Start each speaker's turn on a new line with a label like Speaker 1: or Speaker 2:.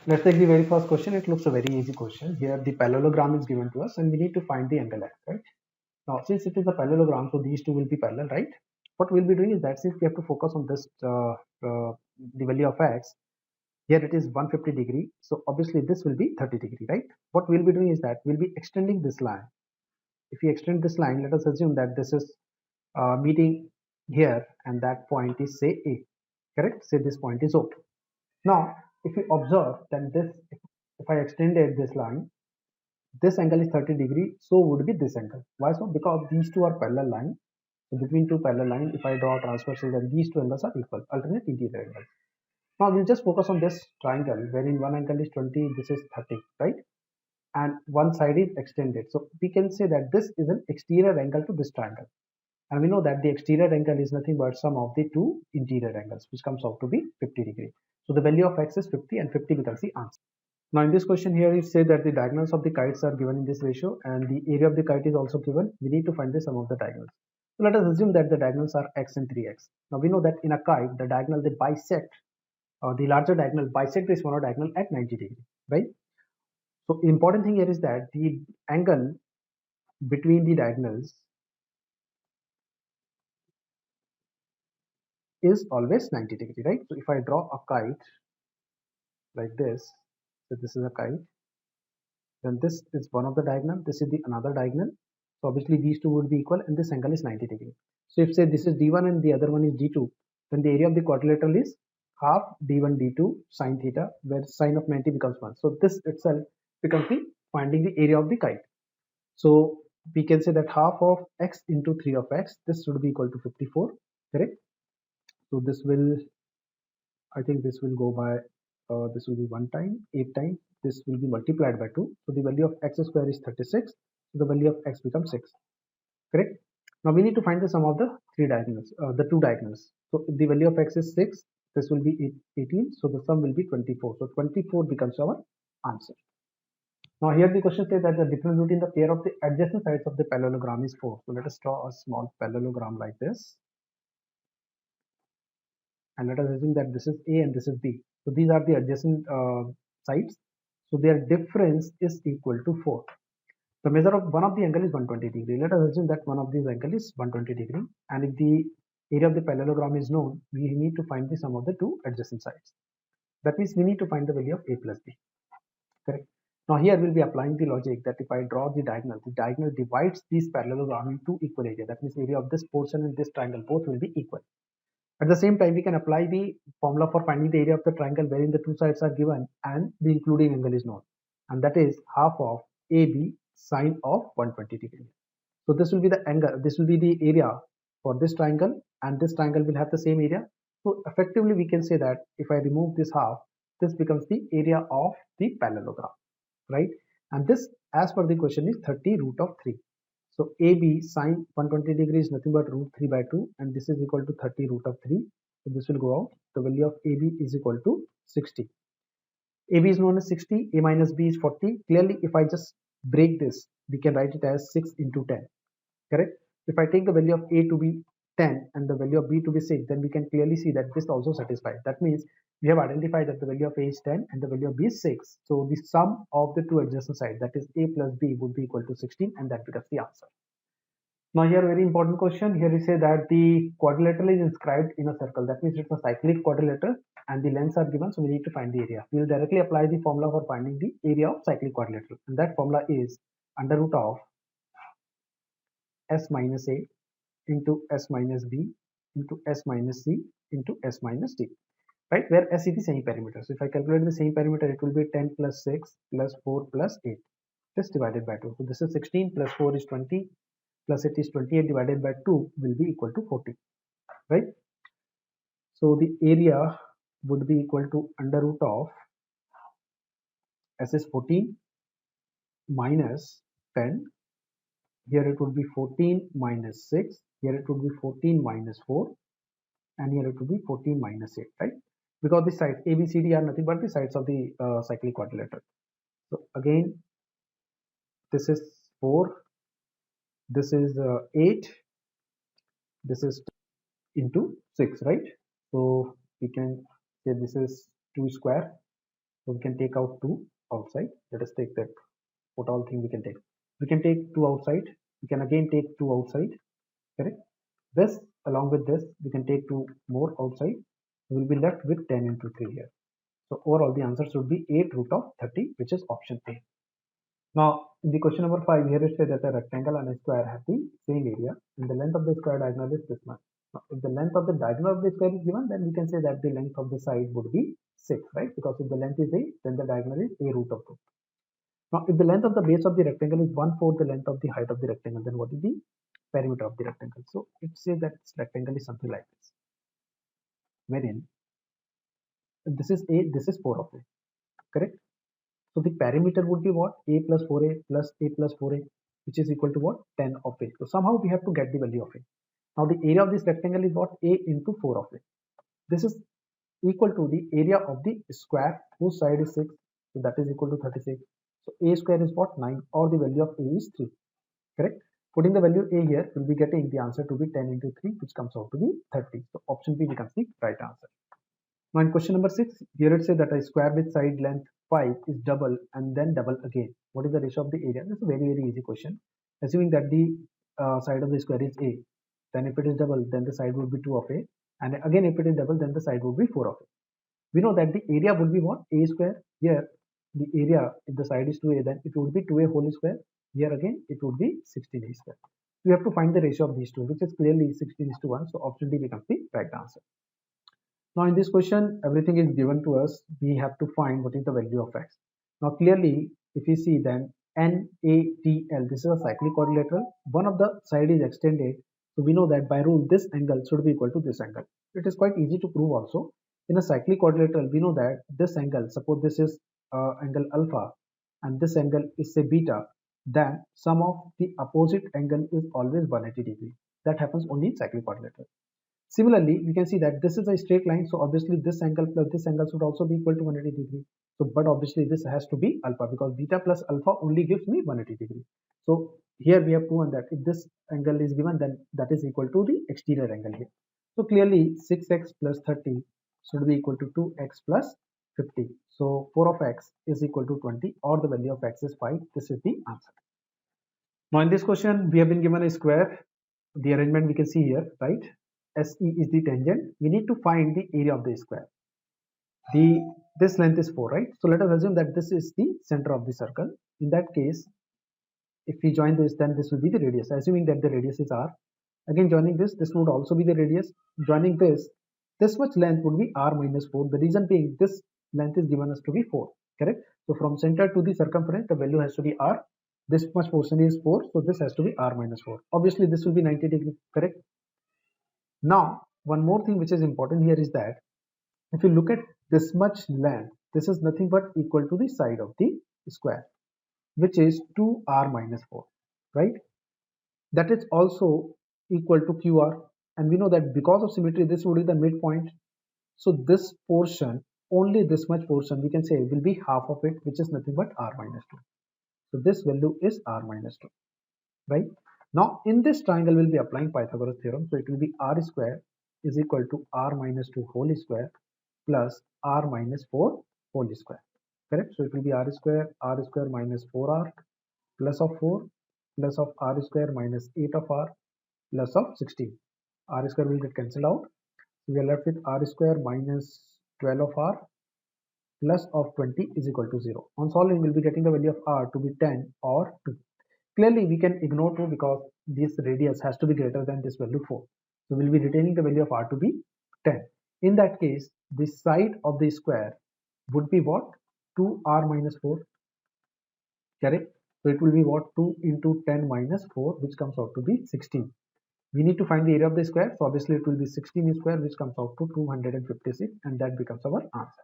Speaker 1: Let's take the very first question. It looks a very easy question. Here the parallelogram is given to us and we need to find the angle x, right? Now, since it is a parallelogram, so these two will be parallel, right? What we'll be doing is that since we have to focus on this, the value of x, here it is 150 degree. So obviously this will be 30 degree, right? What we'll be doing is that we'll be extending this line. If we extend this line, let us assume that this is meeting here and that point is say A, correct? Say this point is O. Now, if you observe that this, if I extended this line, this angle is 30 degree, so would be this angle. Why so? Because these two are parallel lines. So between two parallel lines, if I draw a transversal, then these two angles are equal, alternate interior angles. Now we'll just focus on this triangle, wherein one angle is 20, this is 30, right? And one side is extended. So we can say that this is an exterior angle to this triangle. And we know that the exterior angle is nothing but sum of the two interior angles, which comes out to be 50 degree. So the value of x is 50 and 50 becomes the answer. Now in this question here it says that the diagonals of the kites are given in this ratio and the area of the kite is also given. We need to find the sum of the diagonals. So let us assume that the diagonals are x and 3x. Now we know that in a kite the diagonal they bisect, the larger diagonal bisect the smaller diagonal at 90 degree, right? So important thing here is that the angle between the diagonals is always 90 degree, right? So if I draw a kite like this, so this is a kite, then this is one of the diagonal, this is the another diagonal. So obviously these two would be equal and this angle is 90 degree. So if say this is d1 and the other one is d2, then the area of the quadrilateral is half d1 d2 sine theta, where sine of 90 becomes 1. So this itself becomes the finding the area of the kite. So we can say that half of x into 3 of x, this should be equal to 54, correct? So this will, I think this will go by, this will be 1 time, 8 times, this will be multiplied by 2. So the value of x square is 36. So the value of x becomes 6, correct? Now we need to find the sum of the three diagonals, the two diagonals. So if the value of x is 6, this will be 18. So the sum will be 24. So 24 becomes our answer. Now here the question says that the difference between the pair of the adjacent sides of the parallelogram is 4. So let us draw a small parallelogram like this. And let us assume that this is A and this is B. So these are the adjacent sides. So their difference is equal to 4. The measure of one of the angle is 120 degree. Let us assume that one of these angle is 120 degree. And if the area of the parallelogram is known, we need to find the sum of the two adjacent sides. That means we need to find the value of A plus B. Correct. Now here we'll be applying the logic that if I draw the diagonal divides this parallelogram into equal area. That means area of this portion and this triangle both will be equal. At the same time, we can apply the formula for finding the area of the triangle wherein the two sides are given and the including angle is known, and that is half of AB sine of 120 degree. So this will be the angle, this will be the area for this triangle, and this triangle will have the same area. So effectively we can say that if I remove this half, this becomes the area of the parallelogram, right? And this, as per the question, is 30 root of 3. So AB sine 120 degree is nothing but root 3 by 2, and this is equal to 30 root of 3. So this will go out. The value of AB is equal to 60. AB is known as 60, A minus B is 40. Clearly, if I just break this, we can write it as 6 into 10, correct? If I take the value of A to be 10 and the value of B to be 6, then we can clearly see that this also satisfies. That means we have identified that the value of A is 10 and the value of B is 6. So the sum of the two adjacent sides, that is A plus B, would be equal to 16, and that becomes the answer. Now here very important question. Here we say that the quadrilateral is inscribed in a circle. That means it's a cyclic quadrilateral and the lengths are given. So we need to find the area. We will directly apply the formula for finding the area of cyclic quadrilateral. And that formula is under root of s minus a into s minus b into s minus c into s minus d. Right, where s is the same perimeter. So if I calculate the same perimeter, it will be 10 plus 6 plus 4 plus 8. This divided by 2. So this is 16 plus 4 is 20 plus it is 28 divided by 2 will be equal to 40, right? So the area would be equal to under root of s is 14 minus 10. Here it would be 14 minus 6. Here it would be 14 minus 4. And here it would be 14 minus 8, right? Because the sides A, B, C, D are nothing but the sides of the cyclic quadrilateral. So again, this is 4. This is 8. This is into 6, right? So we can say this is 2 square So we can take out 2 outside. Let us take that, what all thing we can take. We can take 2 outside. We can again take 2 outside, correct? This along with this, we can take 2 more outside. We will be left with 10 into 3 here. So overall the answer should be 8 root of 30, which is option A. Now in the question number 5, here it says that a rectangle and a square have the same area and the length of the square diagonal is this much. Now if the length of the diagonal of the square is given, then we can say that the length of the side would be 6, right? Because if the length is 8, then the diagonal is a root of 2. Now if the length of the base of the rectangle is 1/4 the length of the height of the rectangle, then what is the perimeter of the rectangle? So it says that this rectangle is something like this, wherein this is a, this is 4 of a, correct? So the perimeter would be what? A plus 4a plus a plus 4a, which is equal to what? 10 of a. So somehow we have to get the value of a. Now the area of this rectangle is what? A into 4 of a. This is equal to the area of the square whose side is 6. So that is equal to 36. So a square is what? 9, or the value of a is 3. Correct? Putting the value a here, we'll be getting the answer to be 10 into 3, which comes out to be 30. So option B becomes the right answer. Now in question number 6, here it says that a square with side length 5 is double and then double again. What is the ratio of the area? This is a very easy question. Assuming that the side of the square is a, then if it is double, then the side would be 2 of a, and again if it is double, then the side would be 4 of a. We know that the area would be what? A square. Here the area, if the side is 2a, then it would be 2a whole square. Here again it would be 16a square. We have to find the ratio of these two, which is clearly 16:1. So option D becomes the right answer. Now in this question, everything is given to us. We have to find what is the value of x. Now clearly, if you see, then NATL, this is a cyclic quadrilateral. One of the side is extended. So we know that by rule, this angle should be equal to this angle. It is quite easy to prove also. In a cyclic quadrilateral, we know that this angle, suppose this is angle alpha and this angle is say beta, then sum of the opposite angle is always 180 degrees. That happens only in cyclic quadrilateral. Similarly, we can see that this is a straight line, so obviously this angle plus this angle should also be equal to 180 degrees. So, but obviously this has to be alpha because beta plus alpha only gives me 180 degrees. So here we have proven that if this angle is given, then that is equal to the exterior angle here. So clearly 6x plus 30 should be equal to 2x plus 50. So 4 of x is equal to 20, or the value of x is 5. This is the answer. Now in this question, we have been given a square. The arrangement we can see here, right? SE is the tangent. We need to find the area of the square. This length is 4, right? So let us assume that this is the center of the circle. In that case, if we join this, then this will be the radius. Assuming that the radius is r. Again, joining this would also be the radius. Joining this much length would be r minus 4. The reason being, this length is given us to be 4, correct? So from center to the circumference, the value has to be r. This much portion is 4, so this has to be r minus 4. Obviously, this will be 90 degrees, correct? Now, one more thing which is important here is that if you look at this much length, this is nothing but equal to the side of the square, which is 2r minus 4, right? That is also equal to qr, and we know that because of symmetry, this would be the midpoint. So this portion, only this much portion, we can say will be half of it, which is nothing but r minus 2. So this value is r minus 2, right? Now in this triangle, we'll be applying Pythagoras theorem. So it will be r square is equal to r minus 2 whole square plus r minus 4 whole square, correct? So it will be r square minus 4r plus of 4 plus of r square minus 8 of r plus of 16. R square will get cancelled out. We are left with r square minus 12 of r plus of 20 is equal to 0. On solving, we'll be getting the value of r to be 10 or 2. Clearly, we can ignore 2 because this radius has to be greater than this value 4. So we'll be retaining the value of r to be 10. In that case, the side of the square would be what? 2r minus 4, correct? So it will be what? 2 into 10 minus 4, which comes out to be 16. We need to find the area of the square. So obviously it will be 16 square, which comes out to 256, and that becomes our answer.